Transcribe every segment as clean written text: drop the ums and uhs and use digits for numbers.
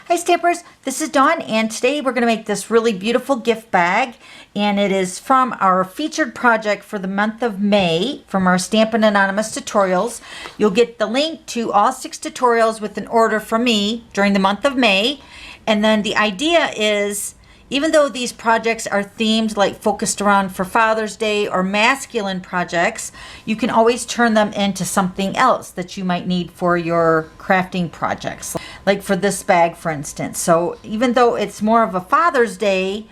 Hi Stampers, this is Dawn and today we're going to make this really beautiful gift bag, and it is from our featured project for the month of May from our Stampin Anonymous Tutorials. You'll get the link to all 6 tutorials with an order from me during the month of May, and then the idea is, even though these projects are themed, like focused around for Father's Day or masculine projects, you can always turn them into something else that you might need for your crafting projects. Like for this bag, for instance. So even though it's more of a Father's Day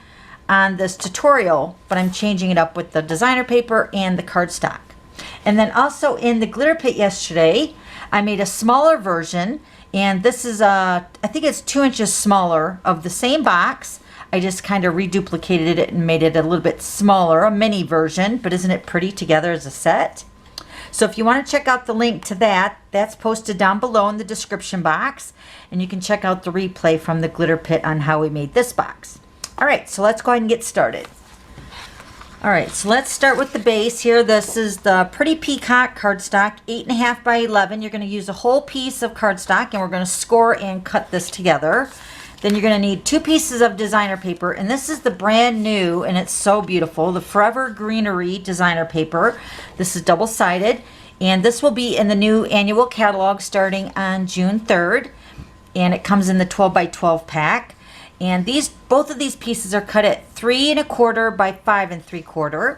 on this tutorial, but I'm changing it up with the designer paper and the cardstock. And then also in the glitter pit yesterday, I made a smaller version, and this is I think it's 2 inches smaller of the same box. I just kind of reduplicated it and made it a little bit smaller, a mini version, but isn't it pretty together as a set? So if you want to check out the link to that, that's posted down below in the description box, and you can check out the replay from the glitter pit on how we made this box. All right, so let's go ahead and get started. All right, so let's start with the base here. This is the Pretty Peacock cardstock, 8.5 by 11. You're going to use a whole piece of cardstock, and we're going to score and cut this together. Then you're going to need 2 pieces of designer paper, and this is the brand new, and it's so beautiful, the Forever Greenery designer paper. This is double-sided, and this will be in the new annual catalog starting on June 3rd, and it comes in the 12 by 12 pack. And both of these pieces are cut at 3 1/4 by 5 3/4.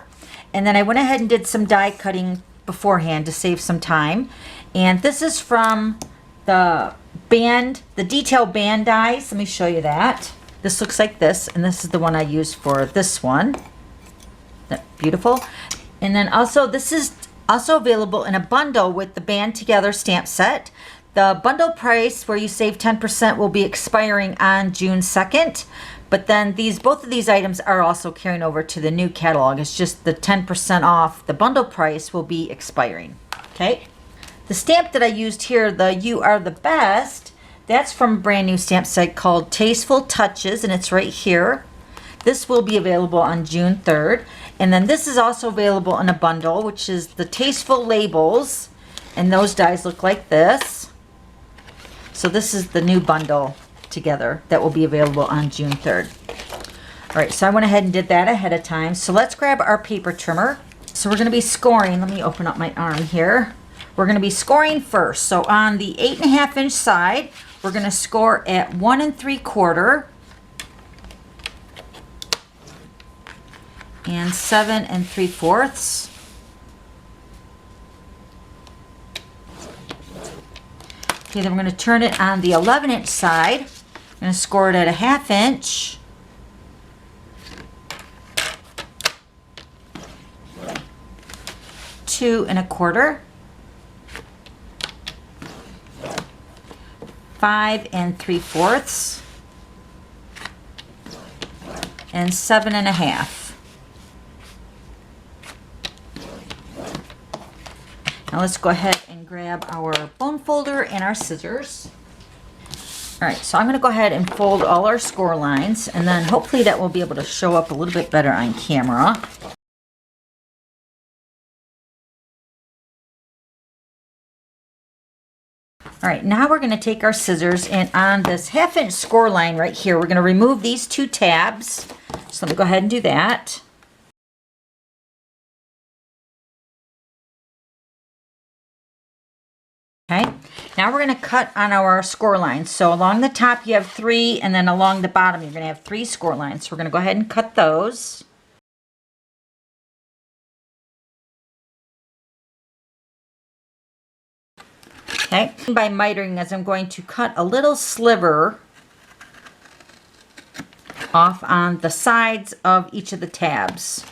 And then I went ahead and did some die cutting beforehand to save some time. And this is from the detail band dies. Let me show you that. This looks like this, and this is the one I used for this one. Beautiful. And then also, this is also available in a bundle with the band together stamp set. The bundle price, where you save 10%, will be expiring on June 2nd. But then both of these items are also carrying over to the new catalog. It's just the 10% off the bundle price will be expiring. Okay. The stamp that I used here, the You Are the Best, that's from a brand new stamp set called Tasteful Touches, and it's right here. This will be available on June 3rd. And then this is also available in a bundle, which is the Tasteful Labels, and those dies look like this. So this is the new bundle together that will be available on June 3rd. All right, so I went ahead and did that ahead of time. So let's grab our paper trimmer. So we're going to be scoring. Let me open up my arm here. We're going to be scoring first. So on the 8.5 inch side, we're going to score at 1 3/4 and 7 3/4. Okay, then we're going to turn it on the 11 inch side. I'm going to score it at 1/2 inch. Two 1/4. 5 3/4 and 7 1/2. Now let's go ahead and grab our bone folder and our scissors. All right, so I'm going to go ahead and fold all our score lines, and then hopefully that will be able to show up a little bit better on camera. All right, now we're going to take our scissors, and on this 1/2 inch score line right here, we're going to remove these 2 tabs. So let me go ahead and do that. Okay, now we're going to cut on our score lines. So along the top you have 3, and then along the bottom you're going to have 3 score lines. So we're going to go ahead and cut those. Okay, by mitering, as I'm going to cut a little sliver off on the sides of each of the tabs.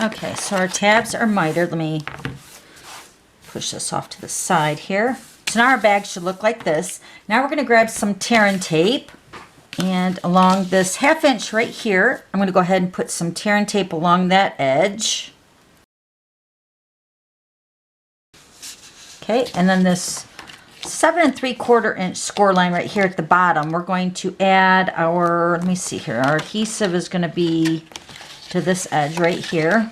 Okay, so our tabs are mitered. Let me push this off to the side here. So now our bag should look like this. Now we're going to grab some tear and tape, and along this 1/2 inch right here, I'm going to go ahead and put some tear and tape along that edge. Okay, and then this 7 3/4 inch score line right here at the bottom. We're going to add our, let me see here, our adhesive is going to be to this edge right here.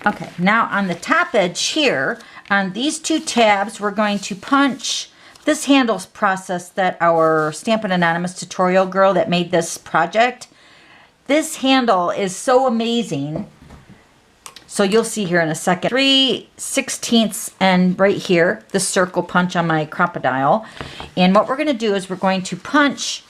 Okay, now on the top edge here, on these 2 tabs, we're going to punch this handles process that our Stampin' Anonymous tutorial girl that made this project. This handle is so amazing. So you'll see here in a second. 3/16 and right here, the circle punch on my crocodile. And what we're going to do is we're going to punch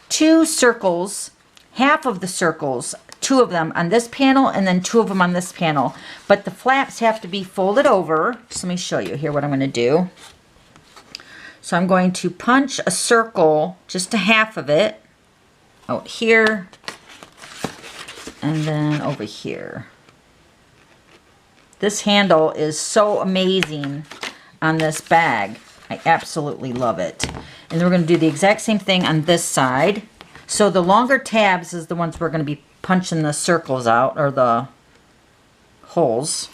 2 circles, half of the circles, 2 of them on this panel and then 2 of them on this panel. But the flaps have to be folded over. So let me show you here what I'm going to do. So I'm going to punch a circle, just a half of it, out here and then over here. This handle is so amazing on this bag. I absolutely love it. And then we're going to do the exact same thing on this side. So the longer tabs is the ones we're going to be punching the circles out, or the holes.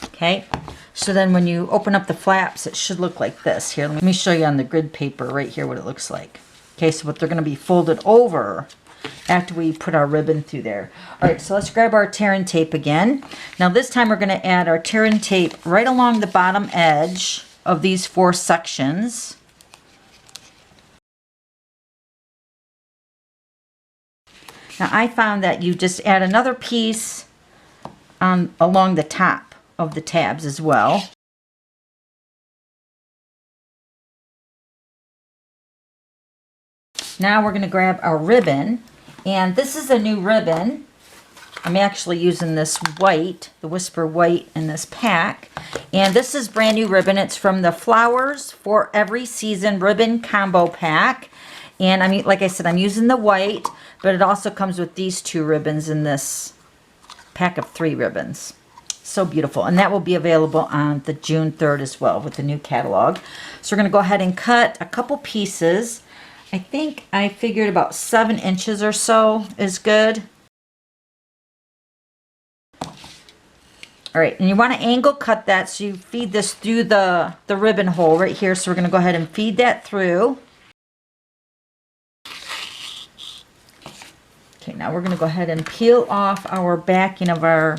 Okay, so then when you open up the flaps, it should look like this. Here, let me show you on the grid paper right here what it looks like. Okay, so what they're going to be folded over after we put our ribbon through there. All right, so let's grab our tear and tape again. Now this time we're going to add our tear and tape right along the bottom edge of these 4 sections. Now I found that you just add another piece along the top of the tabs as well. Now we're going to grab our ribbon, and this is a new ribbon. I'm actually using this white, the Whisper White in this pack, and this is brand new ribbon. It's from the Flowers for Every Season Ribbon Combo Pack. And I mean, like I said, I'm using the white, but it also comes with these 2 ribbons in this pack of 3 ribbons. So beautiful. And that will be available on the June 3rd as well with the new catalog. So we're going to go ahead and cut a couple pieces. I think I figured about 7 inches or so is good. All right, and you want to angle cut that so you feed this through the ribbon hole right here. So we're going to go ahead and feed that through. Okay, now we're going to go ahead and peel off our backing of our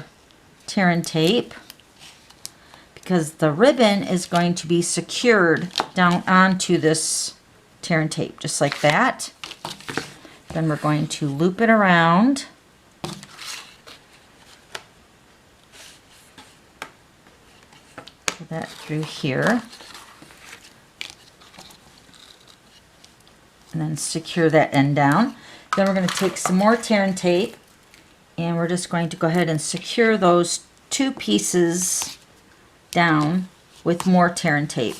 tear and tape, because the ribbon is going to be secured down onto this tear and tape, just like that. Then we're going to loop it around. Put that through here. And then secure that end down. Then we're going to take some more tear and tape, and we're just going to go ahead and secure those 2 pieces down with more tear and tape.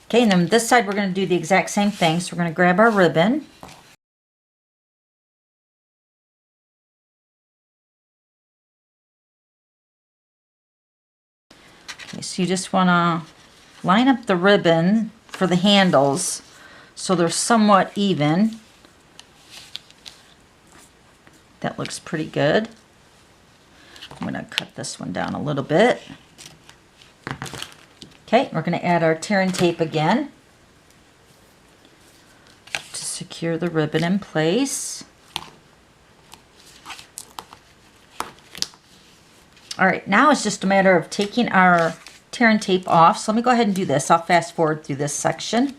Okay, and then this side we're going to do the exact same thing. So we're going to grab our ribbon. Okay, so you just want to line up the ribbon for the handles so they're somewhat even. That looks pretty good. I'm going to cut this one down a little bit. Okay, we're going to add our tear and tape again to secure the ribbon in place. All right, now it's just a matter of taking our tear and tape off. So let me go ahead and do this. I'll fast forward through this section.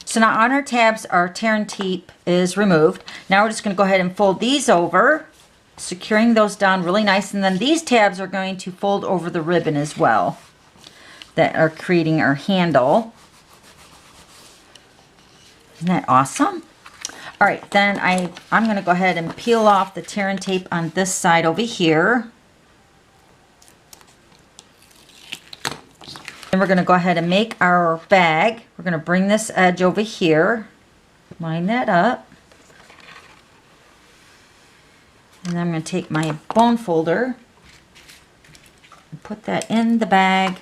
So now on our tabs, our tear and tape is removed. Now we're just going to go ahead and fold these over, securing those down really nice. And then these tabs are going to fold over the ribbon as well that are creating our handle. Isn't that awesome? All right, then I'm going to go ahead and peel off the tear and tape on this side over here. Then we're going to go ahead and make our bag. We're going to bring this edge over here, line that up. And then I'm going to take my bone folder and put that in the bag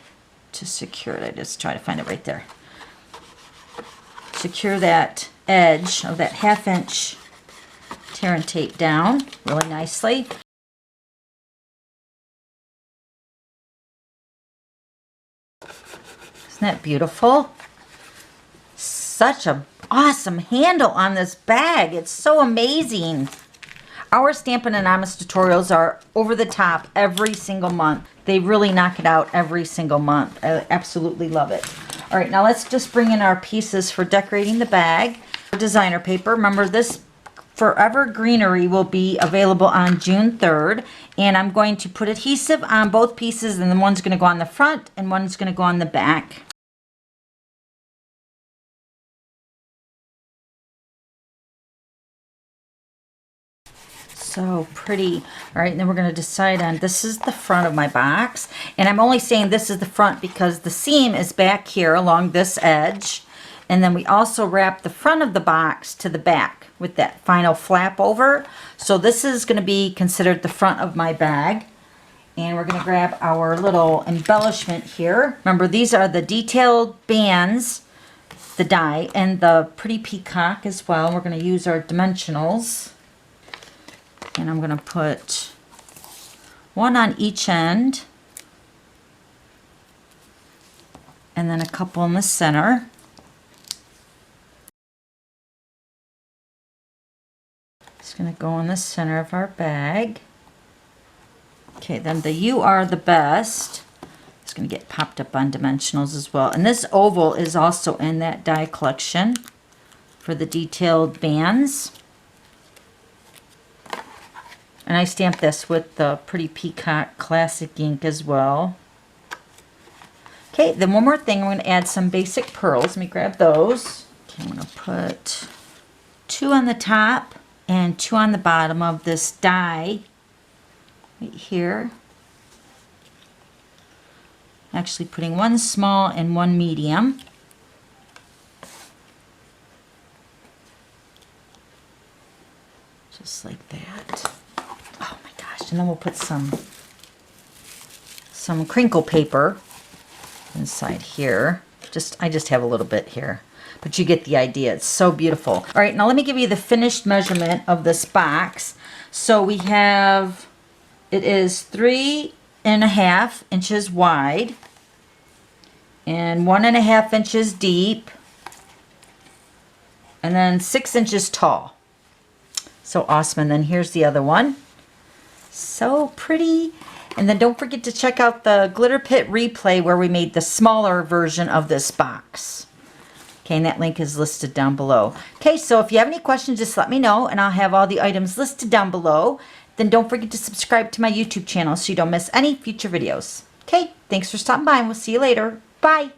to secure it. I just try to find it right there. Secure that edge of that 1/2 inch tear and tape down really nicely. Isn't that beautiful? Such an awesome handle on this bag. It's so amazing. Our Stampin' Anonymous tutorials are over the top every single month. They really knock it out every single month. I absolutely love it. All right, now let's just bring in our pieces for decorating the bag. Designer paper. Remember, this Forever Greenery will be available on June 3rd. And I'm going to put adhesive on both pieces, and then one's going to go on the front and one's going to go on the back. So pretty. All right, and then we're going to decide on, this is the front of my box, and I'm only saying this is the front because the seam is back here along this edge, and then we also wrap the front of the box to the back with that final flap over. So this is going to be considered the front of my bag, and we're going to grab our little embellishment here. Remember, these are the detailed bands, the die, and the pretty peacock as well. We're going to use our dimensionals. And I'm going to put one on each end, and then a couple in the center. It's going to go in the center of our bag. Okay, then the "You Are the Best" is going to get popped up on dimensionals as well. And this oval is also in that die collection for the detailed bands. And I stamped this with the pretty peacock classic ink as well. Okay, then one more thing, I'm going to add some basic pearls. Let me grab those. Okay, I'm going to put 2 on the top and 2 on the bottom of this die right here. Actually putting 1 small and 1 medium. Just like that. And then we'll put some crinkle paper inside here. I just have a little bit here, but you get the idea. It's so beautiful. All right, now let me give you the finished measurement of this box. So we have, it is 3.5 inches wide and 1.5 inches deep, and then 6 inches tall. So awesome. And then here's the other one. So pretty. And then don't forget to check out the Glitter Pit replay where we made the smaller version of this box. Okay, and that link is listed down below. Okay, so if you have any questions, just let me know, and I'll have all the items listed down below. Then don't forget to subscribe to my YouTube channel so you don't miss any future videos. Okay, thanks for stopping by, and we'll see you later. Bye.